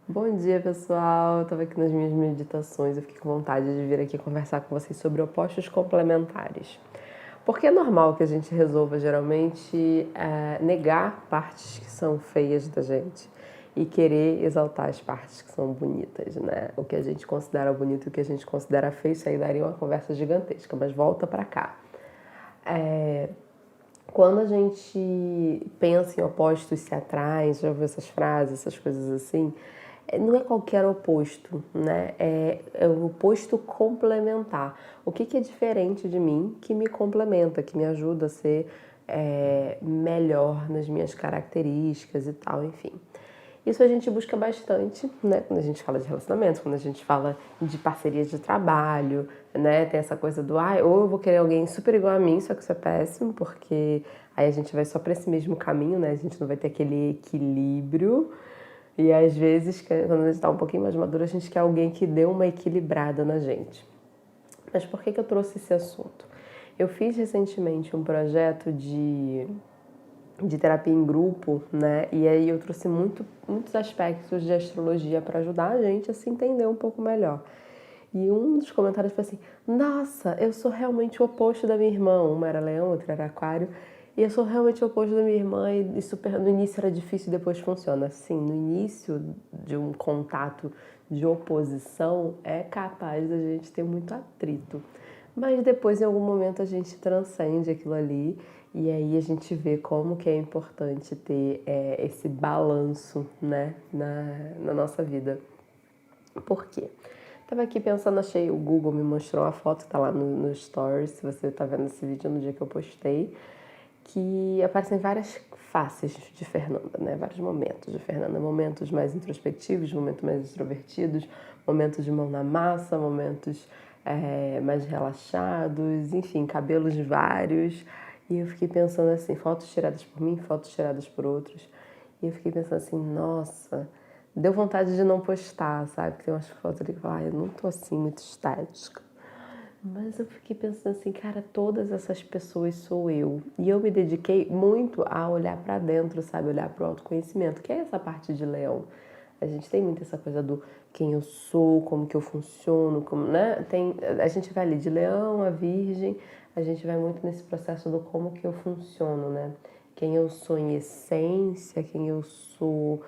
Bom dia, pessoal. Eu estava aqui nas minhas meditações. Eu fiquei com vontade de vir aqui conversar com vocês sobre opostos complementares. Porque é normal que a gente resolva, geralmente, negar partes que são feias da gente e querer exaltar as partes que são bonitas, né? O que a gente considera bonito e o que a gente considera feio, isso aí daria uma conversa gigantesca, mas volta pra cá. Quando a gente pensa em opostos se atraem, já ouviu essas frases, essas coisas assim, não é qualquer oposto, né? É o oposto complementar. O que é diferente de mim que me complementa, que me ajuda a ser melhor nas minhas características e tal, enfim. Isso a gente busca bastante, né? Quando a gente fala de relacionamentos, quando a gente fala de parcerias de trabalho, né? Tem essa coisa do, ou eu vou querer alguém super igual a mim, só que isso é péssimo, porque aí a gente vai só para esse mesmo caminho, né? A gente não vai ter aquele equilíbrio. E às vezes, quando a gente está um pouquinho mais maduro, a gente quer alguém que dê uma equilibrada na gente. Mas por que eu trouxe esse assunto? Eu fiz recentemente um projeto de terapia em grupo, né? E aí eu trouxe muitos aspectos de astrologia para ajudar a gente a se entender um pouco melhor. E um dos comentários foi assim: nossa, eu sou realmente o oposto da minha irmã. Uma era leão, outra era aquário. E eu sou realmente o oposto da minha irmã. E super, no início era difícil, depois funciona. Sim, no início de um contato de oposição é capaz da gente ter muito atrito. Mas depois, em algum momento, a gente transcende aquilo ali e aí a gente vê como que é importante ter esse balanço, né, na nossa vida. Por quê? Tava aqui pensando, achei, o Google me mostrou uma foto, tá lá no Stories, se você tá vendo esse vídeo no dia que eu postei, que aparecem várias faces de Fernanda, né? Vários momentos de Fernanda, momentos mais introspectivos, momentos mais extrovertidos, momentos de mão na massa, momentos mais relaxados, enfim, cabelos vários. E eu fiquei pensando assim, fotos tiradas por mim, fotos tiradas por outros. E eu fiquei pensando assim, nossa, deu vontade de não postar, sabe? Porque tem umas fotos ali que eu falo, eu não tô assim muito estética. Mas eu fiquei pensando assim, cara, todas essas pessoas sou eu. E eu me dediquei muito a olhar pra dentro, sabe? Olhar pro autoconhecimento, que é essa parte de leão. A gente tem muito essa coisa do quem eu sou, como que eu funciono, como, né? A gente vai ali de leão a virgem, a gente vai muito nesse processo do como que eu funciono, né? Quem eu sou em essência, quem eu sou,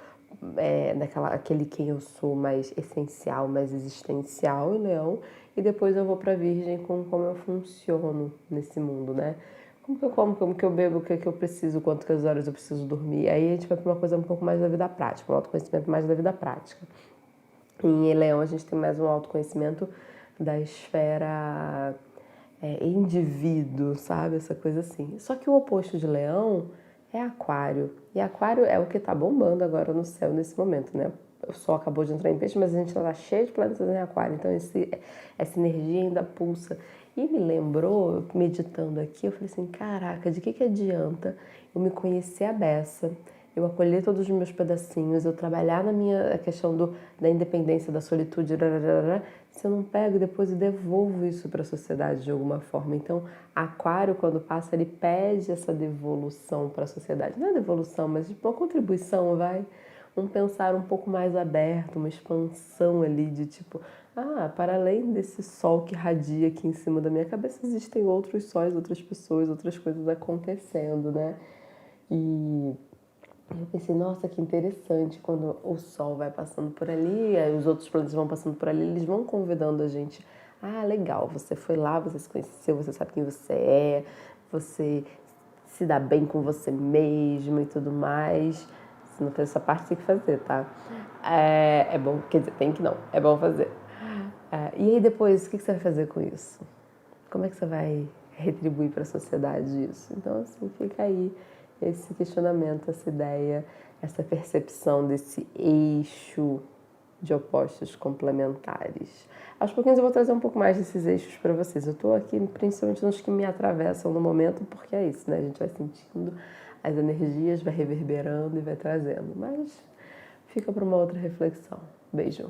aquele quem eu sou mais essencial, mais existencial em leão, e depois eu vou pra virgem com como eu funciono nesse mundo, né? Como que eu como, como que eu bebo, o que eu preciso, quantas horas eu preciso dormir. Aí a gente vai pra uma coisa um pouco mais da vida prática, um autoconhecimento mais da vida prática. Em Leão a gente tem mais um autoconhecimento da esfera indivíduo, sabe? Essa coisa assim. Só que o oposto de Leão é Aquário. E Aquário é o que tá bombando agora no céu nesse momento, né? O Sol acabou de entrar em Peixe, mas a gente tá cheio de planetas em Aquário. Então essa energia ainda pulsa. E me lembrou, meditando aqui, eu falei assim, caraca, de que adianta eu me conhecer a beça, eu acolher todos os meus pedacinhos, eu trabalhar na minha questão da independência, da solitude, se eu não pego depois e devolvo isso para a sociedade de alguma forma. Então, Aquário, quando passa, ele pede essa devolução para a sociedade. Não é devolução, mas tipo uma contribuição, vai? Um pensar um pouco mais aberto, uma expansão ali de tipo, para além desse sol que radia aqui em cima da minha cabeça, existem outros sóis, outras pessoas, outras coisas acontecendo, né? E eu pensei, nossa, que interessante, quando o Sol vai passando por ali, aí os outros planetas vão passando por ali, eles vão convidando a gente. Legal, você foi lá, você se conheceu, você sabe quem você se dá bem com você mesmo e tudo mais. Se não fez essa parte, tem que fazer, tá? É bom, quer dizer, tem que não, é bom fazer. E aí depois, o que você vai fazer com isso? Como é que você vai retribuir para a sociedade isso? Então, assim, fica aí esse questionamento, essa ideia, essa percepção desse eixo de opostos complementares. Aos pouquinhos eu vou trazer um pouco mais desses eixos para vocês. Eu estou aqui principalmente nos que me atravessam no momento, porque é isso, né? A gente vai sentindo as energias, vai reverberando e vai trazendo. Mas fica para uma outra reflexão. Beijo.